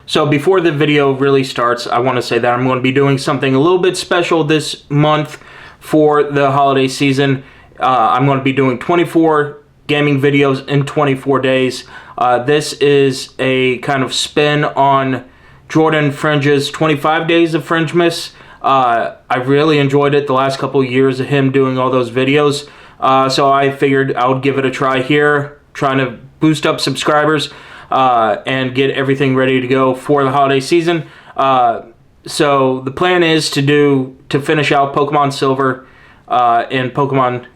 So before the video really starts, I want to say that I'm going to be doing something a little bit special this month for the holiday season. I'm going to be doing 24 gaming videos in 24 days. This is a kind of spin on Jordan Fringe's 25 Days of Fringemas. I really enjoyed it the last couple of years of him doing all those videos. So I figured I would give it a try here, trying to boost up subscribers and get everything ready to go for the holiday season. So the plan is to finish out Pokemon Silver and Pokemon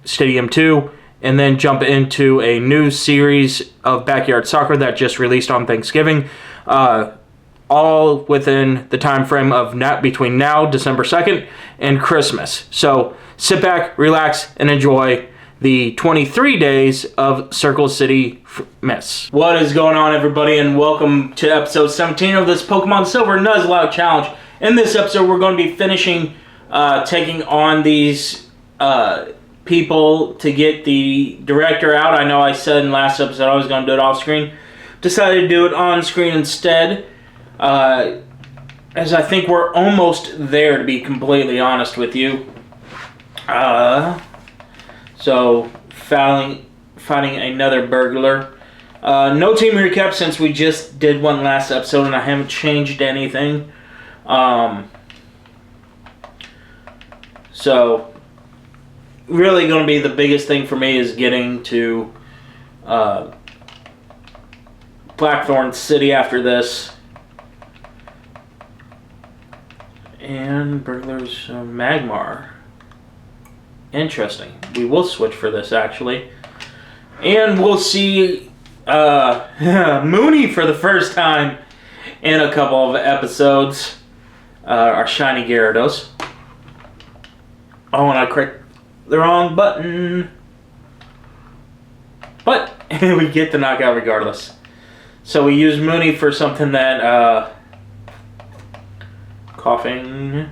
Stadium 2, and then jump into a new series of Backyard Soccer that just released on Thanksgiving, all within the time frame of between now, December 2nd, and Christmas. So sit back, relax, and enjoy the 23 days of Circle City Miss. What is going on, everybody, and welcome to episode 17 of this Pokemon Silver Nuzlocke challenge. In this episode, we're going to be finishing taking on these people to get the director out. I know I said in last episode I was going to do it off screen. Decided to do it on screen instead, as I think we're almost there, to be completely honest with you. So, fighting another burglar. No team recap since we just did one last episode and I haven't changed anything. So, really going to be the biggest thing for me is getting to Blackthorn City after this. And burglars Magmar. Interesting. We will switch for this, actually. And we'll see Mooney for the first time in a couple of episodes. Our shiny Gyarados. Oh, and I clicked the wrong button. But we get the knockout regardless. So we use Mooney for something that... coughing...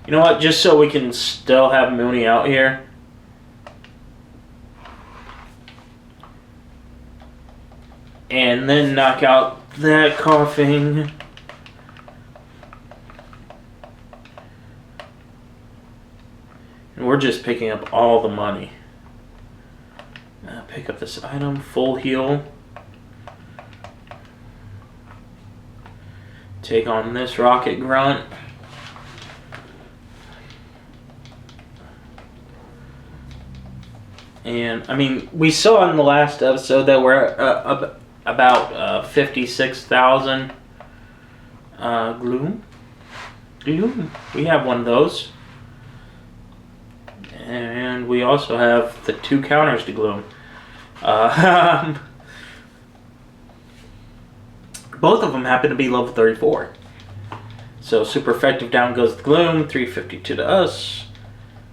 You know what, just so we can still have Mooney out here. And then knock out that coughing. And we're just picking up all the money. Pick up this item, full heal. Take on this Rocket Grunt. And, I mean, we saw in the last episode that we're about 56,000 Gloom. We have one of those. And we also have the 2 counters to Gloom. Both of them happen to be level 34. So, super effective, down goes the Gloom. 352 to us.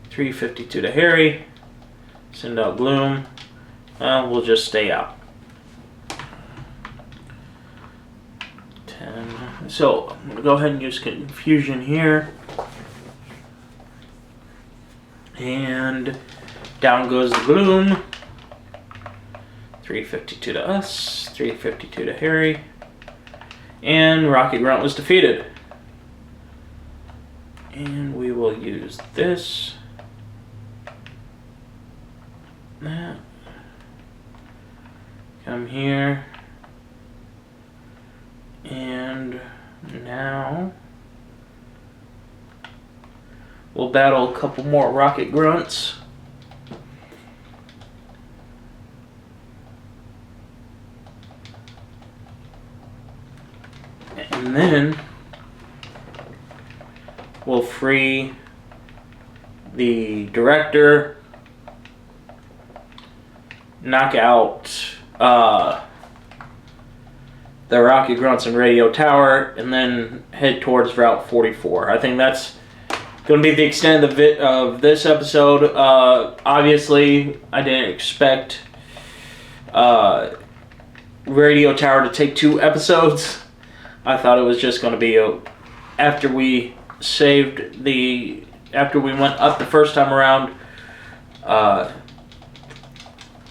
352 to Harry. Send out Gloom. We'll just stay out. 10. So, I'm going to go ahead and use Confusion here. And down goes the Gloom. 352 to us. 352 to Harry. And Rocket Grunt was defeated. And we will use this. That. Come here. And now we'll battle a couple more Rocket Grunts. And then we'll free the director, knock out the Rocket Grunts and Radio Tower, and then head towards Route 44. I think that's going to be the extent of this episode. Obviously, I didn't expect Radio Tower to take 2 episodes. I thought it was just going to be after we went up the first time around,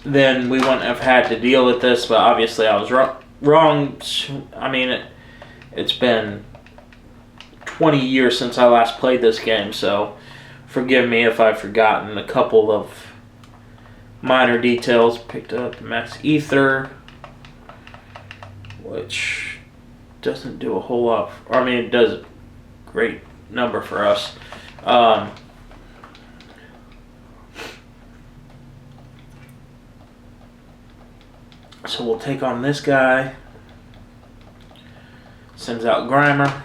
then we wouldn't have had to deal with this, but obviously I was wrong. I mean, it's been 20 years since I last played this game, so forgive me if I've forgotten a couple of minor details. Picked up Max Ether, which doesn't do a whole lot. I mean, it does a great number for us. So we'll take on this guy. Sends out Grimer.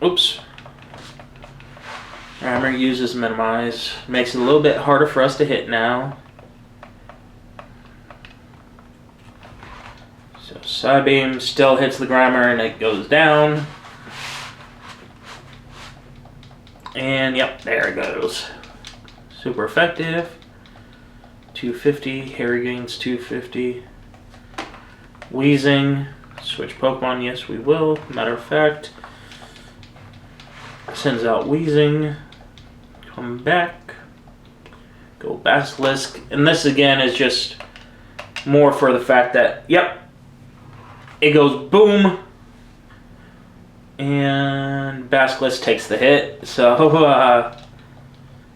Oops. Grimer uses Minimize. Makes it a little bit harder for us to hit now. So Psybeam still hits the Grimer and it goes down. And yep, there it goes. Super effective. 250. Harry gains 250. Wheezing. Switch Pokemon. Yes, we will. Matter of fact. Sends out Wheezing. Come back. Go Basilisk. And this again is just more for the fact that, yep. It goes boom. And Basilisk takes the hit. So,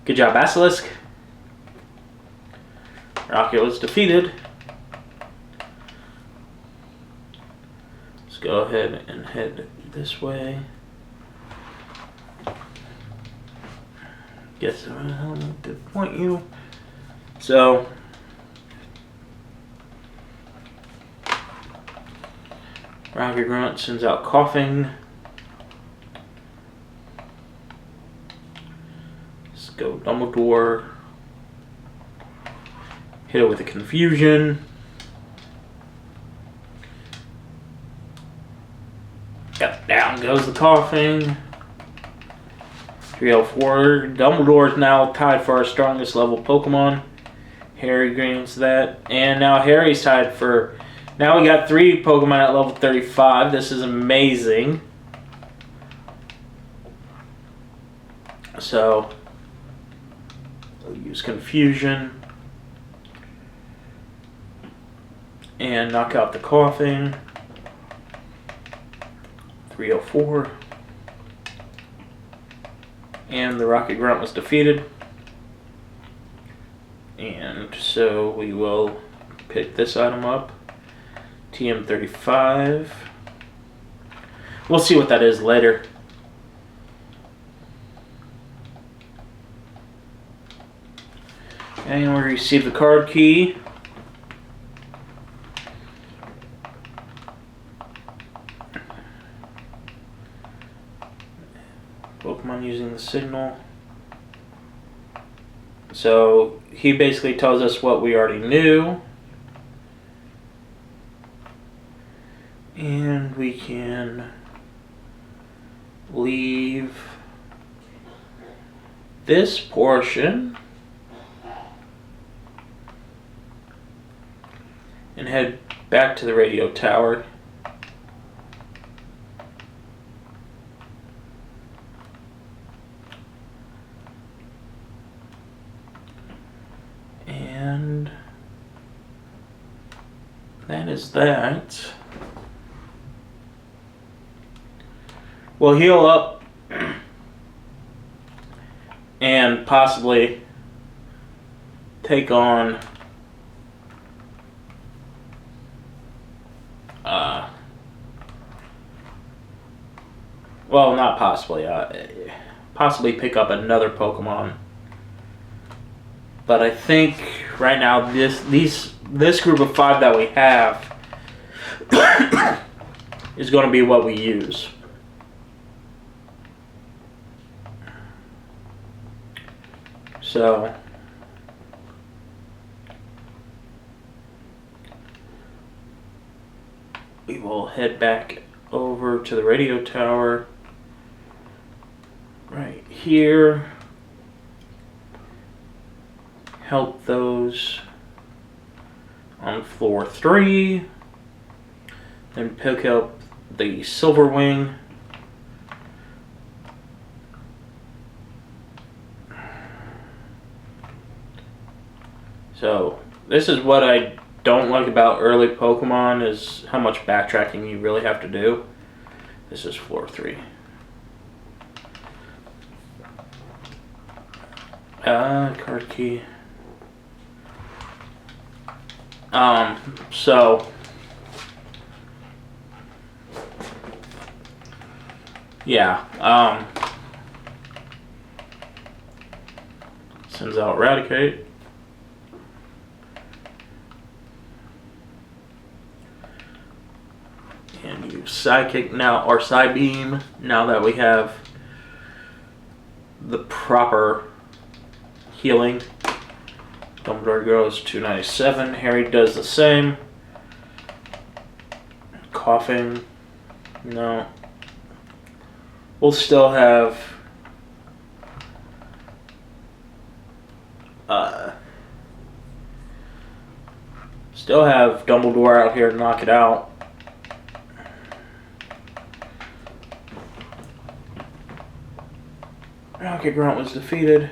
good job, Basilisk. Rocket was defeated. Let's go ahead and head this way. Guess I'll need to point you. So, Rocket Grunt sends out Coughing. Let's go Dumbledore. Hit it with a Confusion. Yep, down goes the Coughing. 304. Dumbledore is now tied for our strongest level Pokemon. Harry gains that. And now Harry's tied for... Now we got 3 Pokemon at level 35. This is amazing. So, we'll use Confusion. And knock out the Coughing. 304. And the Rocket Grunt was defeated. And so we will pick this item up. TM35. We'll see what that is later. And we receive the card key. Pokemon using the signal. So he basically tells us what we already knew. And we can leave this portion and head back to the radio tower. And that is that. We'll heal up and possibly take on well, not possibly, possibly pick up another Pokemon. But I think right now this group of 5 that we have is going to be what we use. So we will head back over to the radio tower right here. Help those on floor 3. Then pick up the Silver Wing. This is what I don't like about early Pokemon, is how much backtracking you really have to do. This is floor 3. Card key. So yeah, sends out Eradicate. And use Psychic now, or Psybeam, now that we have the proper healing. Dumbledore goes 297. Harry does the same. Coughing. No. We'll still have Dumbledore out here to knock it out. Rocket Grunt was defeated.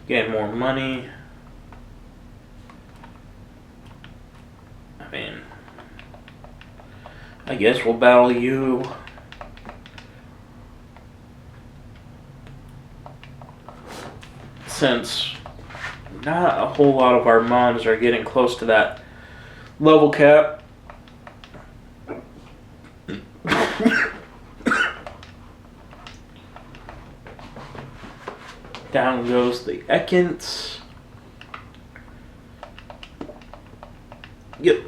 Get more money. I mean, I guess we'll battle you. Since not a whole lot of our mons are getting close to that level cap. Down goes the Ekans. Yep.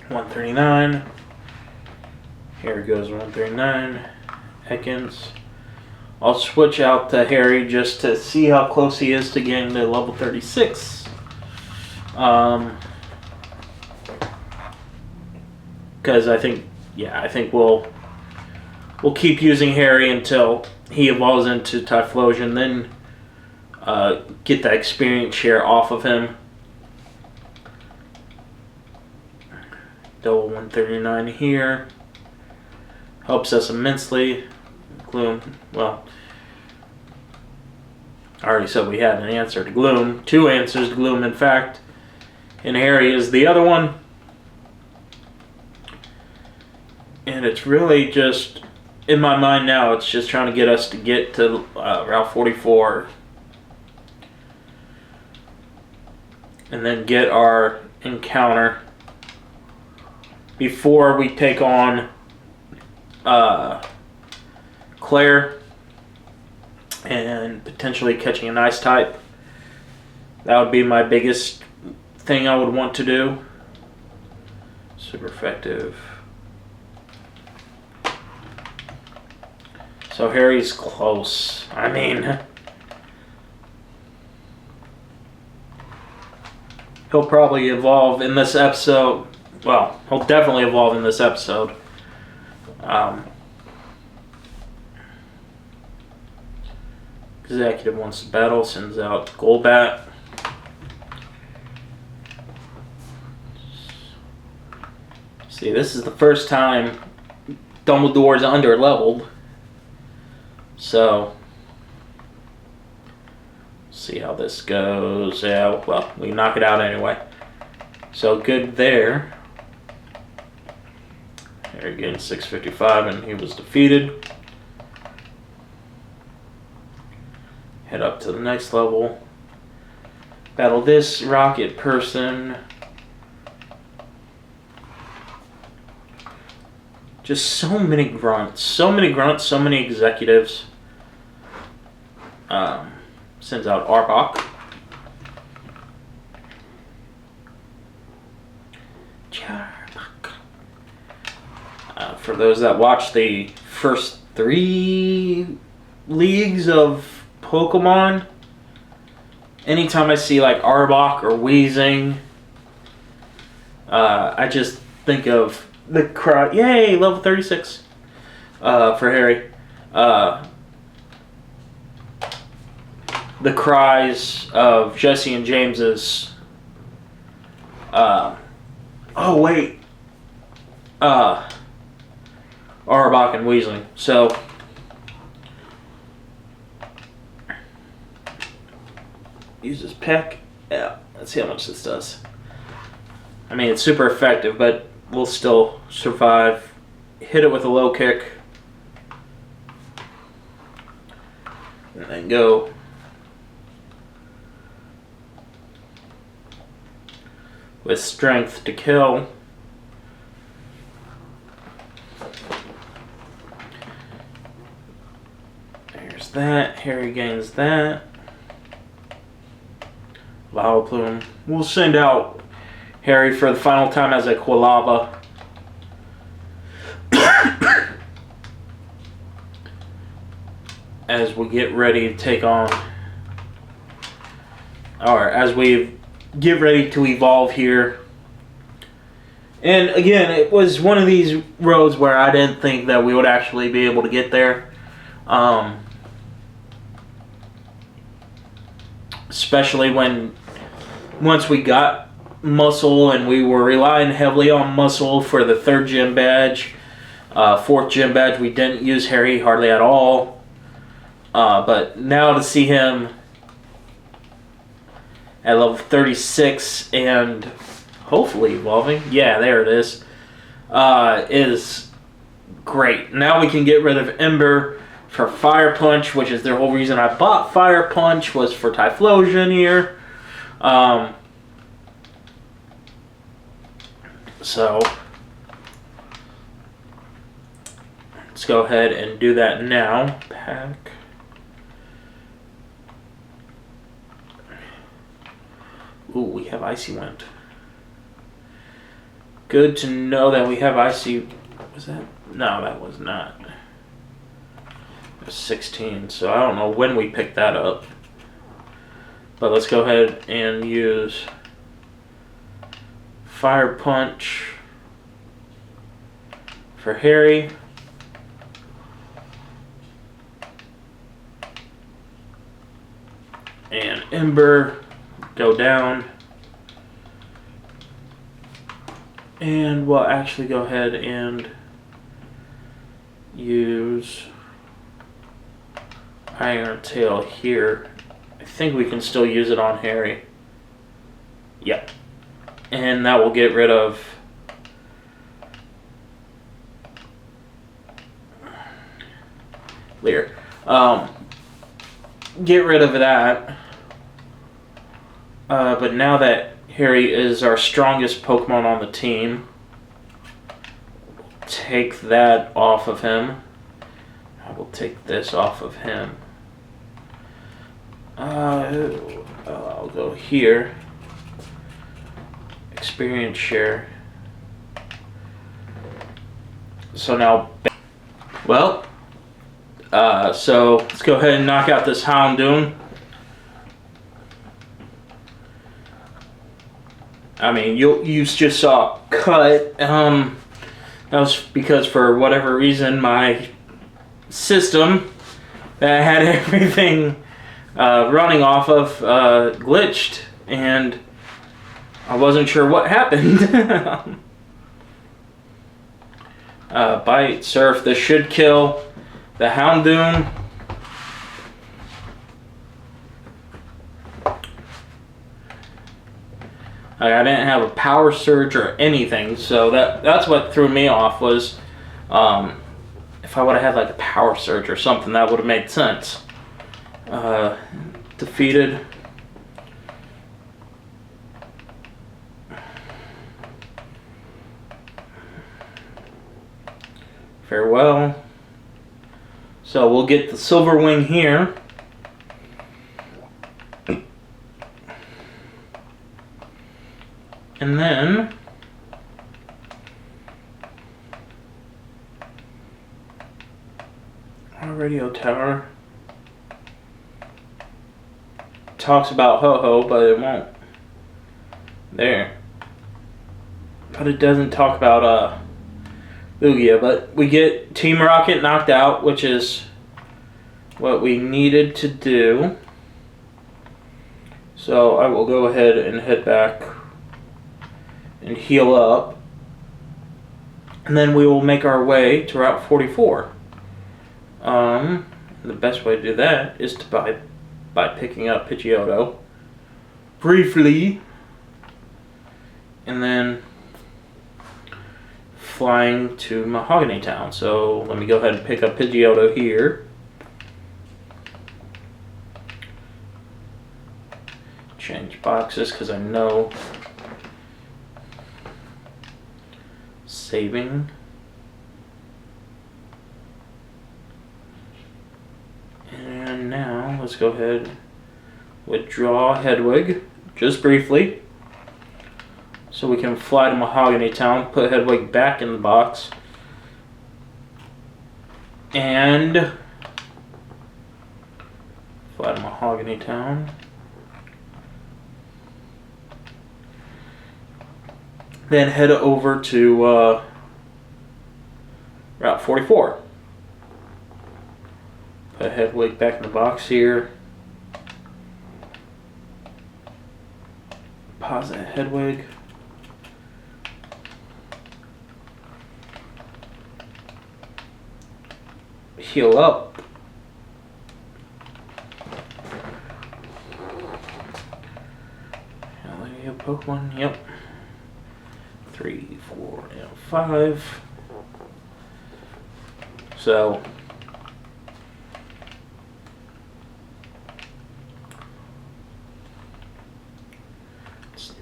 139. Here goes 139. Ekans. I'll switch out to Harry just to see how close he is to getting to level 36. Because I think we'll keep using Harry until he evolves into Typhlosion, then get that experience share off of him. Double 139 here. Helps us immensely. Gloom, well, I already said we had an answer to Gloom. 2 answers to Gloom, in fact. And Harry is the other one. And it's really just, in my mind now, it's just trying to get us to get to Route 44. And then get our encounter before we take on Clair and potentially catching an ice type. That would be my biggest thing I would want to do. Super effective. So Harry's close. I mean, he'll probably evolve in this episode. Well, he'll definitely evolve in this episode. Executive wants to battle, sends out Golbat. See, this is the first time Dumbledore's under-leveled. So, see how this goes. Yeah, well, we knock it out anyway. So, good there. There again, 655, and he was defeated. Head up to the next level. Battle this rocket person. Just so many grunts. So many grunts, so many executives. Sends out Arbok. For those that watch the first 3 leagues of Pokemon, anytime I see like Arbok or Weezing, I just think of the cry. Yay, level 36 for Harry. The cries of Jesse and James's. Oh wait. Arbok and Weezing. So. use this peck. Yeah, let's see how much this does. I mean, it's super effective, but we'll still survive. Hit it with a low kick. And then go. With strength to kill. There's that. Harry gains that. Lava Plume. We'll send out Harry for the final time as a Quilava. As we get ready to take on, or as we get ready to evolve here. And again, it was one of these roads where I didn't think that we would actually be able to get there. Especially once we got muscle, and we were relying heavily on muscle for the 3rd gym badge. 4th gym badge, we didn't use Harry hardly at all. But now to see him at level 36 and hopefully evolving, yeah, there it is great. Now we can get rid of Ember for Fire Punch, which is the whole reason I bought Fire Punch, was for Typhlosion here. So let's go ahead and do that now. Pack. Ooh, we have Icy Wind. Good to know that we have Icy... Was that? No, that was not. It was 16, so I don't know when we picked that up. But let's go ahead and use Fire Punch for Harry. And Ember, go down. And we'll actually go ahead and use Iron Tail here. I think we can still use it on Harry. Yep. And that will get rid of Clair. Get rid of that. But now that Harry is our strongest Pokemon on the team, take that off of him. I will take this off of him. I'll go here. Experience share. So now, well, so let's go ahead and knock out this Houndoom. I mean, you just saw cut. That was because for whatever reason my system that I had everything running off of glitched, and I wasn't sure what happened. Bite, Surf. This should kill the Houndoom. I didn't have a Power Surge or anything, so that's what threw me off. Was if I would have had like a Power Surge or something, that would have made sense. Defeated. Farewell. So we'll get the Silver Wing here. And then our radio tower talks about Ho-Ho, but it won't. There. But it doesn't talk about Lugia. But we get Team Rocket knocked out, which is what we needed to do. So I will go ahead and head back and heal up, and then we will make our way to Route 44. The best way to do that is to by picking up Pidgeotto briefly. And then flying to Mahogany Town. So let me go ahead and pick up Pidgeotto here. Change boxes because I know saving. And now let's go ahead, withdraw Hedwig just briefly so we can fly to Mahogany Town, put Hedwig back in the box, and fly to Mahogany Town. Then head over to Route 44. Put Hedwig back in the box here. Pause that Hedwig. Heal up. Pokemon, yep. 3, 4, and 5. So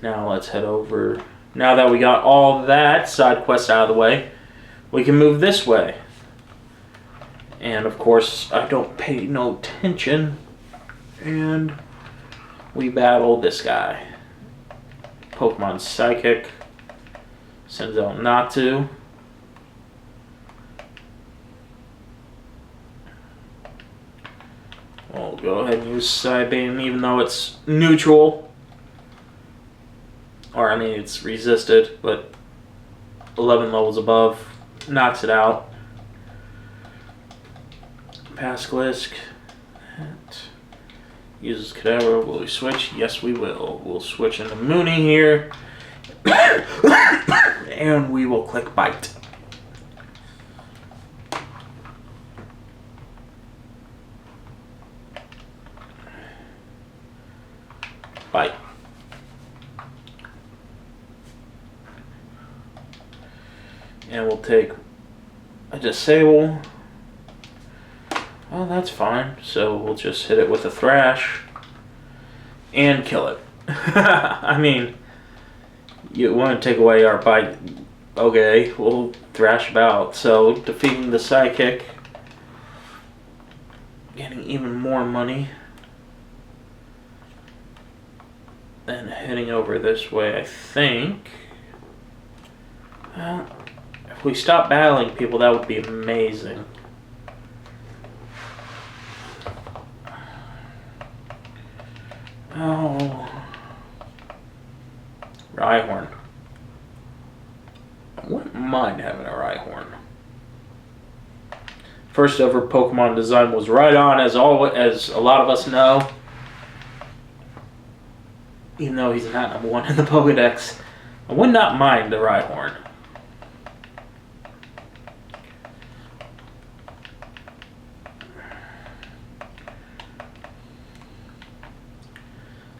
now let's head over. Now that we got all that side quest out of the way, we can move this way. And of course, I don't pay no attention. And we battle this guy. Pokemon Psychic. Sends out not to. We'll go ahead and use Psybeam even though it's neutral. Or, I mean, it's resisted, but 11 levels above knocks it out. Basilisk. Uses Kadabra. Will we switch? Yes, we will. We'll switch into Mooney here. And we will click Bite. Bite. And we'll take a Disable. Well, that's fine. So we'll just hit it with a Thrash and kill it. I mean, you want to take away our Bite. Okay, we'll thrash about. So defeating the Psychic. Getting even more money. Then heading over this way, I think. Well, if we stop battling people, that would be amazing. Oh. Rhyhorn. I wouldn't mind having a Rhyhorn. First ever Pokemon design was right on, as a lot of us know. Even though he's not number 1 in the Pokedex, I would not mind the Rhyhorn.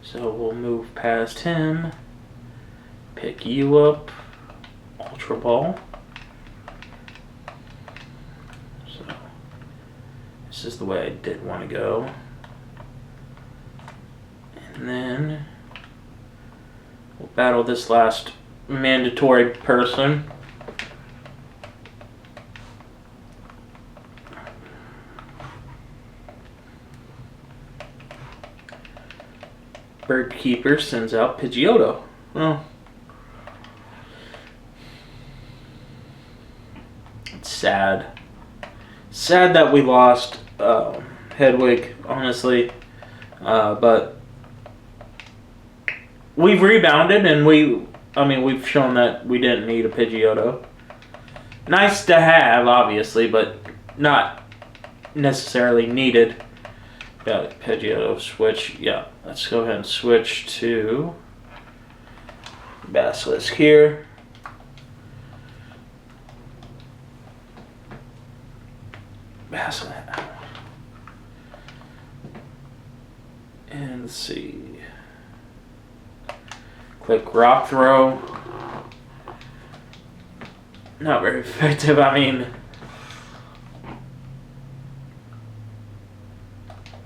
So we'll move past him, pick you up, Ultra Ball. So this is the way I did want to go. And then we'll battle this last mandatory person. Bird Keeper sends out Pidgeotto. Well, it's sad. Sad that we lost Hedwig, honestly. But we've rebounded, and we've shown that we didn't need a Pidgeotto. Nice to have, obviously, but not necessarily needed. Yeah, Pidgeotto switch. Yeah, let's go ahead and switch to Basilisk here. Basilisk. And let's see. Quick rock throw. Not very effective, I mean.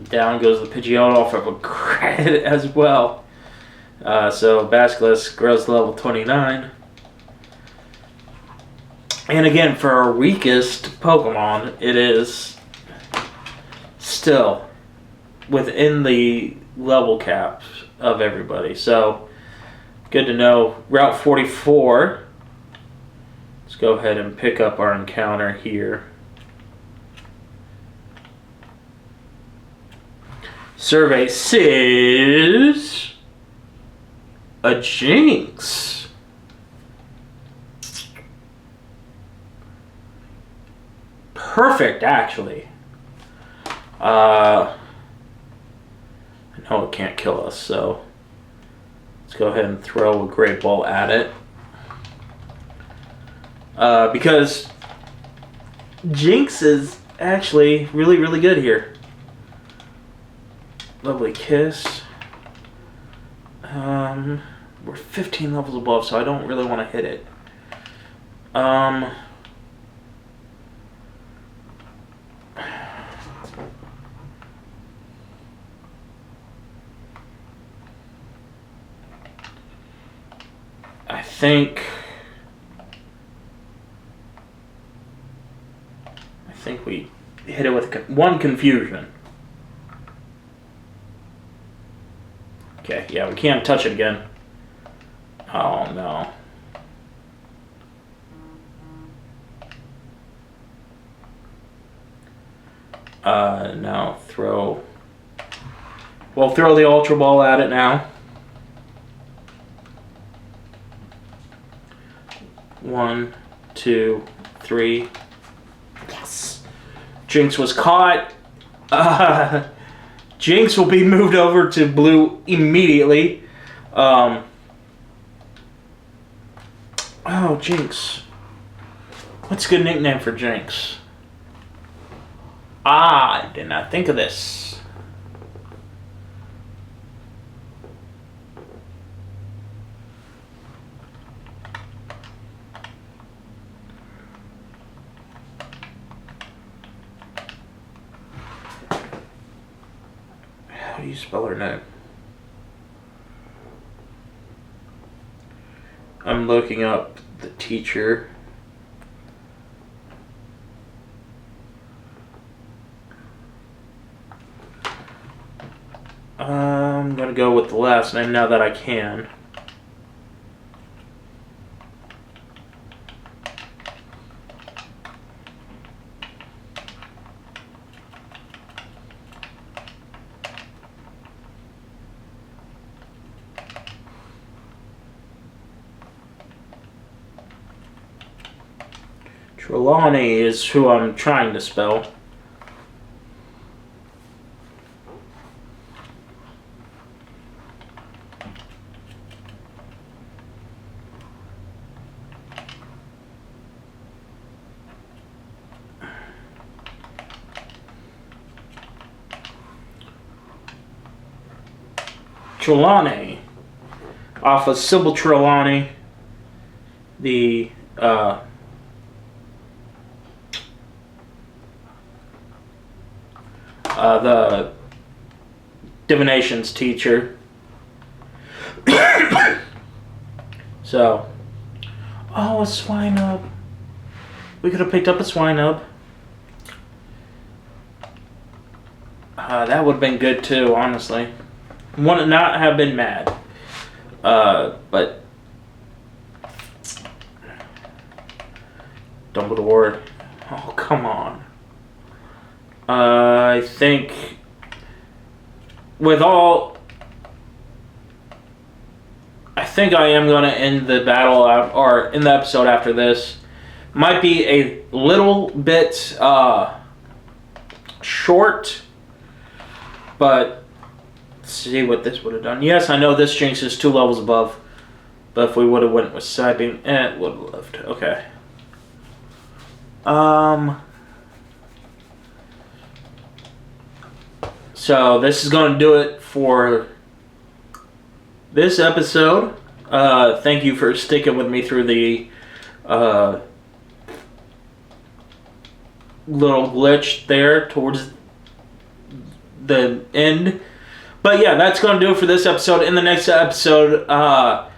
Down goes the Pidgeot off of a crit as well. So Basculus grows to level 29. And again, for our weakest Pokemon, it is still within the level caps of everybody. So, good to know. Route 44. Let's go ahead and pick up our encounter here. Survey says a Jinx. Perfect, actually. I know it can't kill us, so let's go ahead and throw a Great Ball at it. Because Jinx is actually really, really good here. Lovely Kiss. We're 15 levels above, so I don't really want to hit it. I think we hit it with one confusion. Okay, yeah, we can't touch it again. Oh no. Now throw. We'll throw the Ultra Ball at it now. 1, 2, 3. Yes. Jinx was caught. Jinx will be moved over to blue immediately. Oh, Jinx. What's a good nickname for Jinx? I did not think of this. How do you spell her name? I'm looking up the teacher. I'm gonna go with the last name now that I can. Trelawney is who I'm trying to spell. Trelawney, off of Sybil Trelawney, the divinations teacher. So, oh, a Swinub. We could have picked up a Swinub. That would have been good too, honestly. Would not have been mad. But Dumbledore. Oh, come on. I think with all, I think I am going to end the battle or in the episode after this. Might be a little bit short, but let's see what this would have done. Yes, I know this Jinx is 2 levels above, but if we would have went with Psybeam, it would have lived. Okay. So this is going to do it for this episode Thank you for sticking with me through the little glitch there towards the end. But yeah, that's going to do it for this episode. In the next episode, I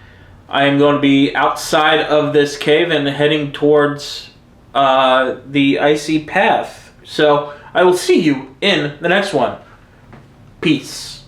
am going to be outside of this cave and heading towards the icy path. So I will see you in the next one. Peace.